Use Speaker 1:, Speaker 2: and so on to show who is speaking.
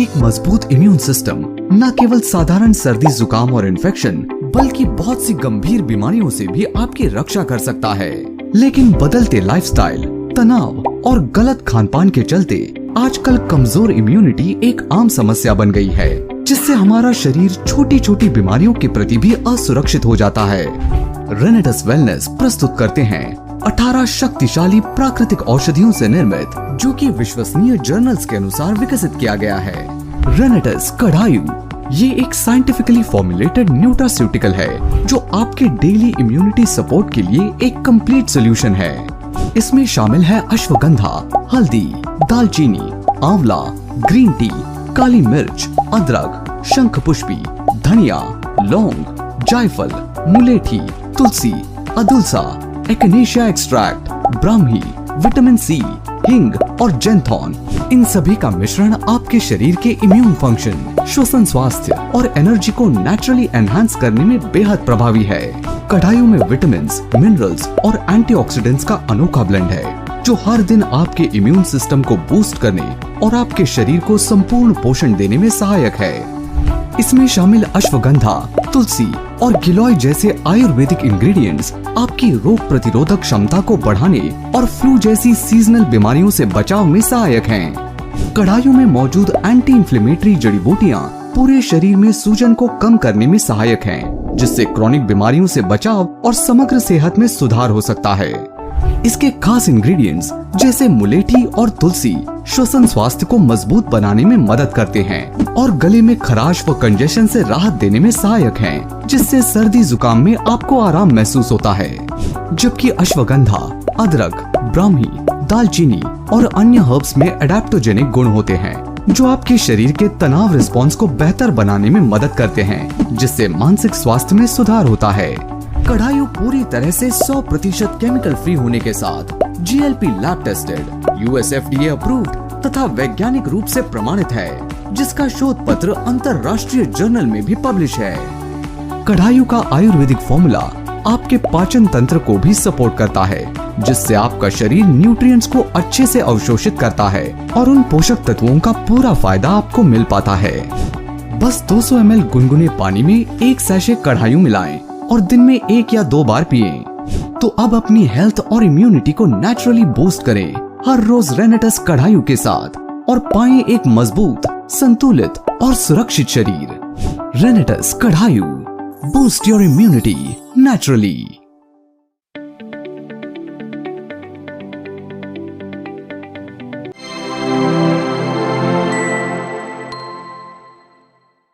Speaker 1: एक मजबूत immune system न केवल साधारण सर्दी जुकाम और इन्फेक्शन बल्कि बहुत सी गंभीर बीमारियों से भी आपकी रक्षा कर सकता है। लेकिन बदलते लाइफस्टाइल, तनाव और गलत खानपान के चलते आजकल कमजोर इम्यूनिटी एक आम समस्या बन गई है, जिससे हमारा शरीर छोटी छोटी बीमारियों के प्रति भी असुरक्षित हो जाता है। रेनेटस वेलनेस प्रस्तुत करते हैं 18 शक्तिशाली प्राकृतिक औषधियों से निर्मित, जो कि विश्वसनीय जर्नल्स के अनुसार विकसित किया गया है। रेनेटस कढ़ायु ये एक साइंटिफिकली फॉर्मुलेटेड न्यूट्रास्यूटिकल है, जो आपके डेली इम्यूनिटी सपोर्ट के लिए एक कंप्लीट सोल्यूशन है। इसमें शामिल है अश्वगंधा, हल्दी, दालचीनी, आंवला, ग्रीन टी, काली मिर्च, अदरक, शंखपुष्पी, धनिया, लौंग, जायफल, मुलेठी, तुलसी, अदुलसा, एक्नेशिया एक्सट्रैक्ट, ब्राह्मी, विटामिन सी, हिंग और जेंथॉन। इन सभी का मिश्रण आपके शरीर के इम्यून फंक्शन, श्वसन स्वास्थ्य और एनर्जी को नेचुरली एनहांस करने में बेहद प्रभावी है। कढ़ाइयों में विटामिन्स, मिनरल्स और एंटीऑक्सीडेंट्स का अनोखा ब्लेंड है, जो हर दिन आपके इम्यून सिस्टम को बूस्ट करने और आपके शरीर को संपूर्ण पोषण देने में सहायक है। इसमें शामिल अश्वगंधा, तुलसी और गिलोय जैसे आयुर्वेदिक इंग्रेडिएंट्स आपकी रोग प्रतिरोधक क्षमता को बढ़ाने और फ्लू जैसी सीजनल बीमारियों से बचाव में सहायक हैं। कढ़ाइयों में मौजूद एंटी इंफ्लेमेटरी जड़ी बूटियां पूरे शरीर में सूजन को कम करने में सहायक हैं, जिससे क्रॉनिक बीमारियों से बचाव और समग्र सेहत में सुधार हो सकता है। इसके खास इंग्रेडिएंट्स जैसे मुलेठी और तुलसी श्वसन स्वास्थ्य को मजबूत बनाने में मदद करते हैं और गले में खराश व कंजेशन से राहत देने में सहायक हैं, जिससे सर्दी जुकाम में आपको आराम महसूस होता है। जबकि अश्वगंधा, अदरक, ब्राह्मी, दालचीनी और अन्य हर्ब्स में एडेप्टोजेनिक गुण होते हैं, जो आपके शरीर के तनाव रिस्पॉन्स को बेहतर बनाने में मदद करते हैं, जिससे मानसिक स्वास्थ्य में सुधार होता है। कढ़ायु पूरी तरह से 100% केमिकल फ्री होने के साथ GLP lab tested, US FDA approved तथा वैज्ञानिक रूप से प्रमाणित है, जिसका शोध पत्र अंतरराष्ट्रीय जर्नल में भी पब्लिश है। कढ़ायु का आयुर्वेदिक फॉर्मूला आपके पाचन तंत्र को भी सपोर्ट करता है, जिससे आपका शरीर न्यूट्रिएंट्स को अच्छे से अवशोषित करता है और उन पोषक तत्वों का पूरा फायदा आपको मिल पाता है। बस 200 ml गुनगुने पानी में एक सैशे कढ़ायु मिलाएं और दिन में 1 या 2 बार पिएं। तो अब अपनी हेल्थ और इम्यूनिटी को नेचुरली बूस्ट करें हर रोज रेनेटस कढ़ायु के साथ और पाएं एक मजबूत, संतुलित और सुरक्षित शरीर। रेनेटस कढ़ायु, बूस्ट योर इम्यूनिटी नेचुरली।